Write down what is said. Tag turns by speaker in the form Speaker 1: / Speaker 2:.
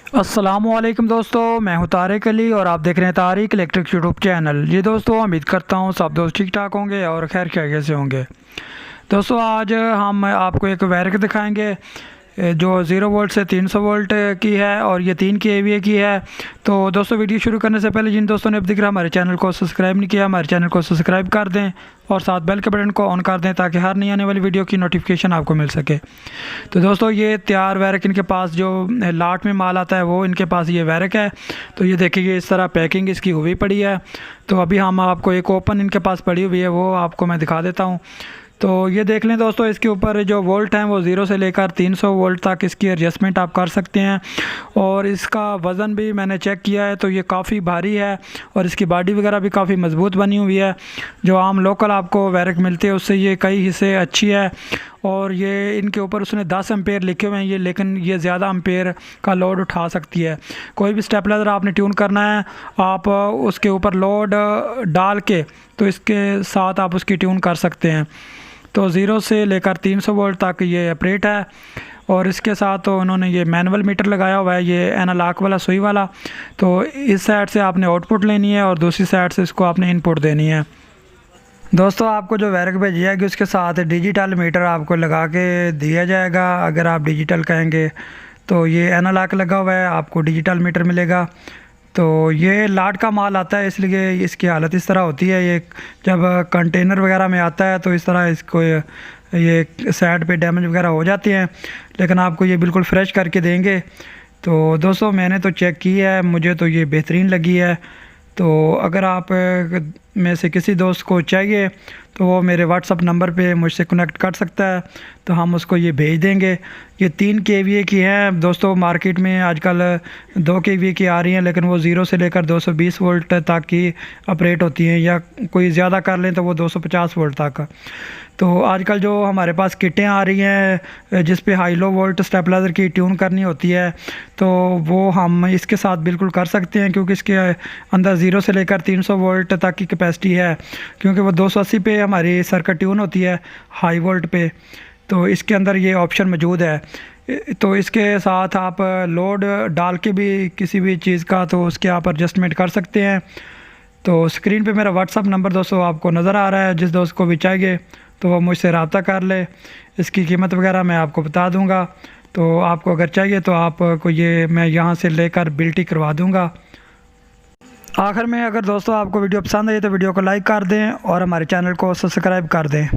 Speaker 1: अस्सलामुअलैकुम दोस्तों, मैं हूं तारिक अली और आप देख रहे हैं तारिक इलेक्ट्रिक यूट्यूब चैनल। जी दोस्तों, उम्मीद करता हूं सब दोस्त ठीक ठाक होंगे और खैर खैरियत से होंगे। दोस्तों, आज हम आपको एक वैरिक दिखाएंगे जो 0 वोल्ट से 300 वोल्ट की है और ये 3 kVA की है। तो दोस्तों, वीडियो शुरू करने से पहले जिन दोस्तों ने अब दिख रहा हमारे चैनल को सब्सक्राइब नहीं किया, हमारे चैनल को सब्सक्राइब कर दें और साथ बेल के बटन को ऑन कर दें ताकि हर नई आने वाली वीडियो की नोटिफिकेशन आपको मिल सके। तो दोस्तों, ये तैयार वैरिक इनके पास जो लाट में माल आता है वो इनके पास ये वैरिक है। तो ये देखिए, इस तरह पैकिंग इसकी हुई पड़ी है। तो अभी हम आपको एक ओपन इनके पास पड़ी हुई है वो आपको मैं दिखा देता हूँ। तो ये देख लें दोस्तों, इसके ऊपर जो वोल्ट हैं वो 0 से लेकर 300 वोल्ट तक इसकी एडजस्टमेंट आप कर सकते हैं। और इसका वज़न भी मैंने चेक किया है तो ये काफ़ी भारी है और इसकी बॉडी वगैरह भी काफ़ी मज़बूत बनी हुई है। जो आम लोकल आपको वैरिक मिलते हैं उससे ये कई हिस्से अच्छी है। और ये इनके ऊपर उसने 10 एम्पेयर लिखे हुए हैं ये, लेकिन ये ज़्यादा एम्पेयर का लोड उठा सकती है। कोई भी स्टेबलाइज़र आपने ट्यून करना है, आप उसके ऊपर लोड डाल के तो इसके साथ आप उसकी ट्यून कर सकते हैं। तो 0 से लेकर 300 वोल्ट तक ये ऑपरेट है। और इसके साथ तो उन्होंने ये मैनुअल मीटर लगाया हुआ है, ये एनालॉग वाला सुई वाला। तो इस साइड से आपने आउटपुट लेनी है और दूसरी साइड से इसको आपने इनपुट देनी है। दोस्तों, आपको जो वैरिक भेजी जाएगी उसके साथ डिजिटल मीटर आपको लगा के दिया जाएगा। अगर आप डिजिटल कहेंगे तो ये एनालॉग लगा हुआ है, आपको डिजिटल मीटर मिलेगा। तो ये लाट का माल आता है इसलिए इसकी हालत इस तरह होती है। ये जब कंटेनर वगैरह में आता है तो इस तरह इसको ये साइड पे डैमेज वगैरह हो जाती हैं, लेकिन आपको ये बिल्कुल फ्रेश करके देंगे। तो दोस्तों, मैंने तो चेक की है, मुझे तो ये बेहतरीन लगी है। तो अगर आप में से किसी दोस्त को चाहिए तो वो मेरे व्हाट्सअप नंबर पे मुझसे कनेक्ट कर सकता है, तो हम उसको ये भेज देंगे। ये 3 kVA की हैं दोस्तों। मार्केट में आजकल 2 kVA की आ रही हैं, लेकिन वो 0 से लेकर 220 वोल्ट तक की ऑपरेट होती हैं, या कोई ज़्यादा कर लें तो वो 250 वोल्ट तक। तो आजकल जो हमारे पास किटें आ रही हैं जिस पे हाई लो वोल्ट स्टेबलाइज़र की ट्यून करनी होती है, तो वो हम इसके साथ बिल्कुल कर सकते हैं, क्योंकि इसके अंदर 0 से लेकर 300 वोल्ट तक की कैपेसिटी है। क्योंकि वो 280 पे हमारी सर्किट ट्यून होती है हाई वोल्ट पे, तो इसके अंदर ये ऑप्शन मौजूद है। तो इसके साथ आप लोड डाल के भी किसी भी चीज़ का तो उसके आप एडजस्टमेंट कर सकते हैं। तो स्क्रीन पे मेरा व्हाट्सअप नंबर दोस्तों आपको नज़र आ रहा है, जिस दोस्त को भी चाहिए तो वो मुझसे रब्ता कर ले। इसकी कीमत वगैरह मैं आपको बता दूंगा। तो आपको अगर चाहिए तो आपको ये मैं यहाँ से लेकर बिल्टी करवा दूंगा। आखिर में, अगर दोस्तों आपको वीडियो पसंद आई तो वीडियो को लाइक कर दें और हमारे चैनल को सब्सक्राइब कर दें।